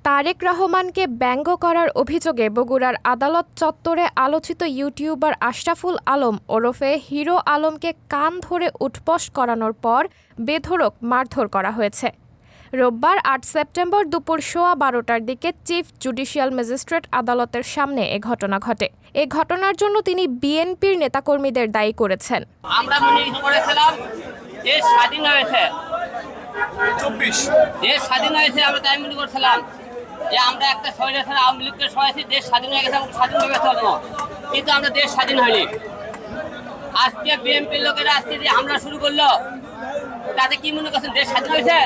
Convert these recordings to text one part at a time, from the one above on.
তারেক রহমানকে ব্যঙ্গ করার অভিযোগে বগুড়ার আদালত চত্বরে আলোচিত ইউটিউবার আশরাফুল আলম ওরফে হিরো আলমকে কান ধরে উঠবস করানোর পর বেধড়ক মারধর করা হয়েছে। রোববার ৮ সেপ্টেম্বর দুপুর 12:15টার দিকে চিফ জুডিশিয়াল ম্যাজিস্ট্রেট আদালতের সামনে এ ঘটনা ঘটে। এ ঘটনার জন্য তিনি বিএনপির নেতাকর্মীদের দায়ী করেছেন। আমরা মনে করেছিলাম দেশ স্বাধীন হয়েছে, দেশ স্বাধীন হয়েছে, আমরা তাই মনে করছিলাম যে আমরা একটা স্বৈরাচার আওয়ামী লীগকে সহায়তা দেশ স্বাধীন হয়ে গেছে, আমরা স্বাধীনভাবে চলবো, কিন্তু আমরা দেশ স্বাধীন হয়নি। আজকে বিএনপির লোকেরা আজকে যে হামলা শুরু করলো, তাতে কি মনে করছেন দেশ স্বাধীন হয়েছে?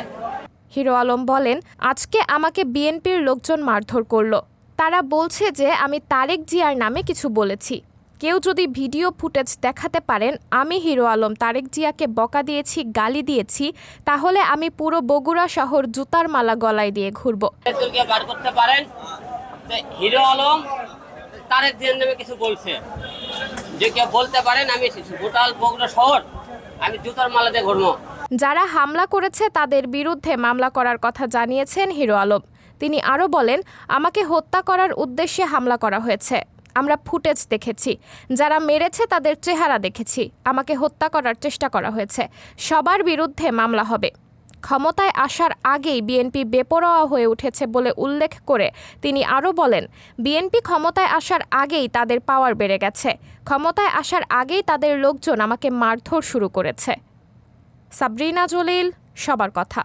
হিরো আলম বলেন, আজকে আমাকে বিএনপির লোকজন মারধর করলো। তারা বলছে যে আমি তারেক জিয়ার নামে কিছু বলেছি। কেউ যদি ভিডিও ফুটেজ দেখাতে পারেন আমি হিরো আলম তারেক জিয়াকে বকা দিয়েছি, গালি দিয়েছি, তাহলে আমি পুরো বগুড়া শহর জুতার মালা গলায় দিয়ে ঘুরবো। বার করতে পারেন হিরো আলম তারেক জিয়ার নামে কিছু বলছে, যে কেউ বলতে পারেন আমি গোটাল বগুড়া শহর আমি জুতার মালা দিয়ে ঘুরবো। যারা হামলা করেছে তাদের বিরুদ্ধে মামলা করার কথা জানিয়েছেন হিরো আলম। তিনি আরও বলেন, আমাকে হত্যা করার উদ্দেশ্যে হামলা করা হয়েছে। আমরা ফুটেজ দেখেছি, যারা মেরেছে তাদের চেহারা দেখেছি। আমাকে হত্যা করার চেষ্টা করা হয়েছে। সবার বিরুদ্ধে মামলা হবে। ক্ষমতায় আসার আগেই বিএনপি বেপরোয়া হয়ে উঠেছে বলে উল্লেখ করে তিনি আরও বলেন, বিএনপি ক্ষমতায় আসার আগেই তাদের পাওয়ার বেড়ে গেছে। ক্ষমতায় আসার আগেই তাদের লোকজন আমাকে মারধর শুরু করেছে। সাবরিনা জলিল, সবার কথা।